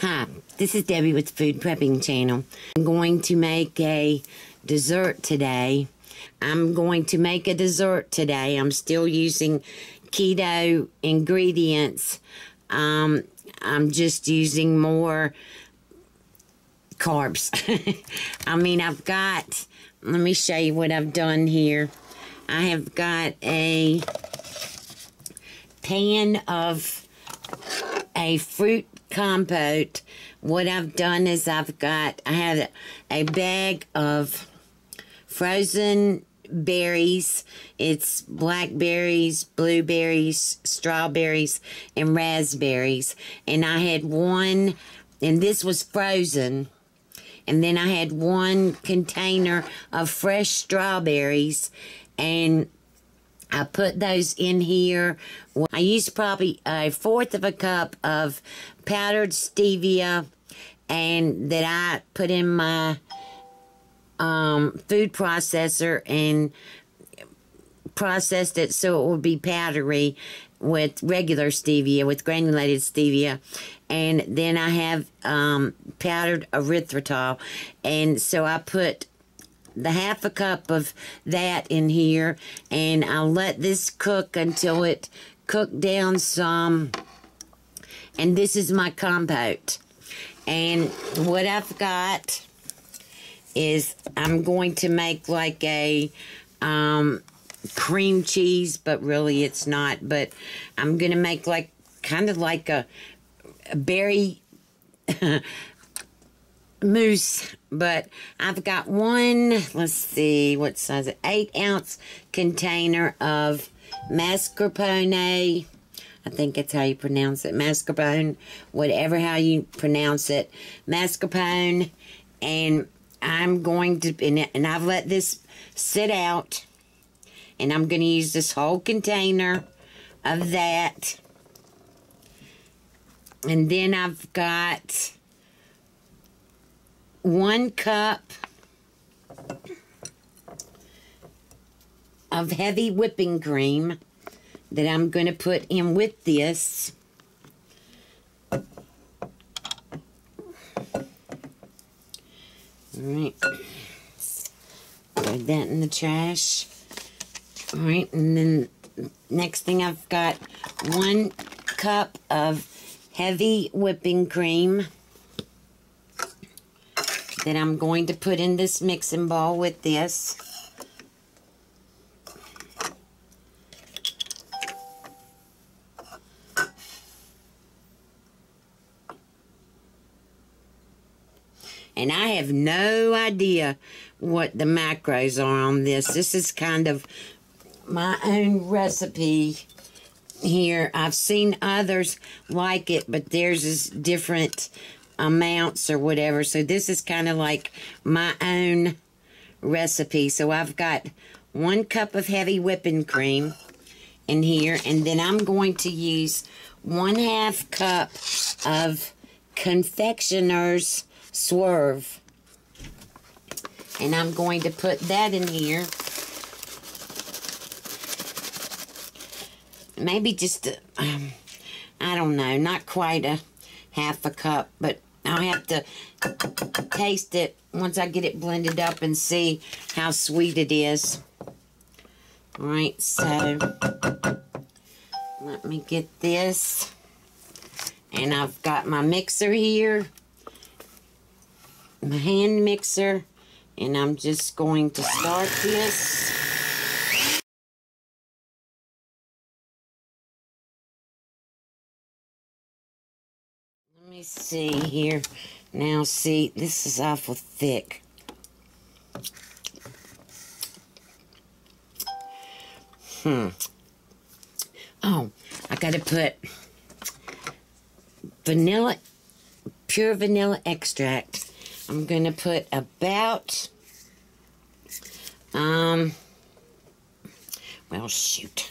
Hi, this is Debbie with the Food Prepping channel. I'm going to make a dessert today. I'm still using keto ingredients. I'm just using more carbs. Let me show you what I've done here. I have got a pan of a fruit compote. What I've done is I have a bag of frozen berries. It's blackberries, blueberries, strawberries, and raspberries. And I had one, and this was frozen. And then I had one container of fresh strawberries, and I put those in here. I used probably 1/4 of a cup of powdered stevia, and that I put in my food processor and processed it so it would be powdery with regular stevia, with granulated stevia. And then I have powdered erythritol, and so I put the 1/2 cup of that in here, and I'll let this cook until it cooked down some. And this is my compote. And what I've got is I'm going to make like a cream cheese, but really it's not. But I'm going to make like kind of like a berry mousse. But I've got one, let's see, what size it? 8-ounce container of mascarpone. I think that's how you pronounce it. Mascarpone, whatever how you pronounce it. Mascarpone. And I'm going to, and I've let this sit out. And I'm going to use this whole container of that. And then I've got 1 cup of heavy whipping cream that I'm going to put in with this. Alright. Throw that in the trash. Alright, and then next thing I've got 1 cup of heavy whipping cream that I'm going to put in this mixing bowl with this. And I have no idea what the macros are on this. This is kind of my own recipe here. I've seen others like it, but theirs is different amounts or whatever. So this is kind of like my own recipe. So I've got 1 cup of heavy whipping cream in here, and then I'm going to use 1/2 cup of confectioners Swerve, and I'm going to put that in here. Maybe just I don't know, not quite a 1/2 cup, but I'll have to taste it once I get it blended up and see how sweet it is. Alright, so let me get this. And I've got my mixer here, my hand mixer, and I'm just going to start this. Let me see here. Now, see, this is awful thick. Oh, I gotta put vanilla, pure vanilla extract. I'm gonna put about, well, shoot.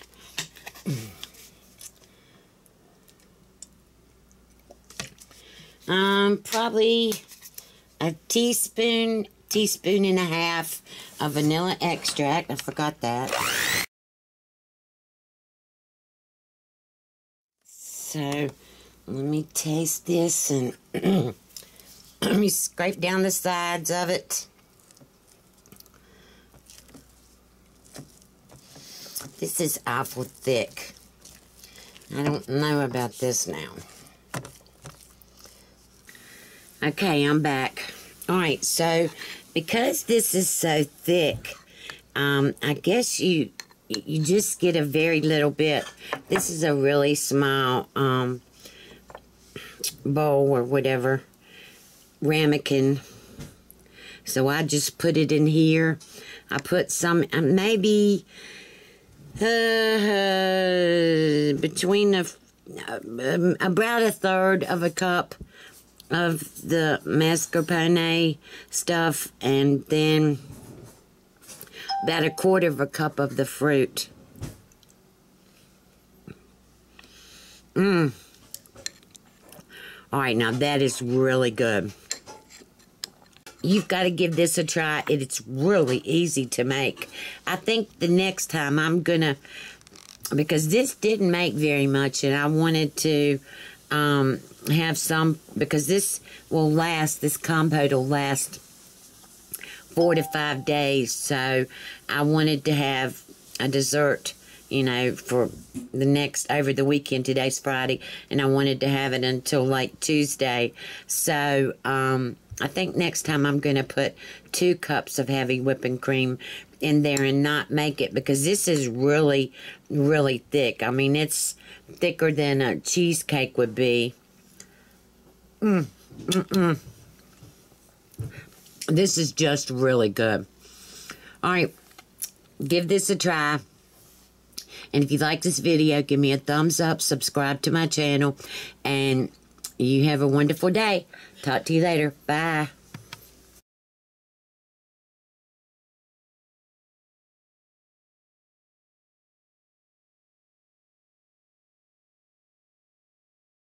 Probably a teaspoon and a half of vanilla extract. I forgot that. So Let me taste this and let me scrape down the sides of it. This is awful thick. I don't know about this now. Okay, I'm back. Alright, so because this is so thick, I guess you just get a very little bit. This is a really small bowl or whatever, ramekin. So I just put it in here. I put some, maybe between about a third of a cup of the mascarpone stuff, and then about a quarter of a cup of the fruit. Alright, now that is really good. You've got to give this a try. It's really easy to make. I think the next time I'm gonna, because this didn't make very much, and I wanted to have some, because this will last, this compote will last 4 to 5 days. So I wanted to have a dessert, you know, for the next, over the weekend. Today's Friday, and I wanted to have it until like Tuesday. So I think next time I'm going to put 2 cups of heavy whipping cream in there and not make it, because this is really, really thick. I mean, it's thicker than a cheesecake would be. This is just really good. Alright, give this a try. And if you like this video, give me a thumbs up, subscribe to my channel, and you have a wonderful day. Talk to you later. Bye.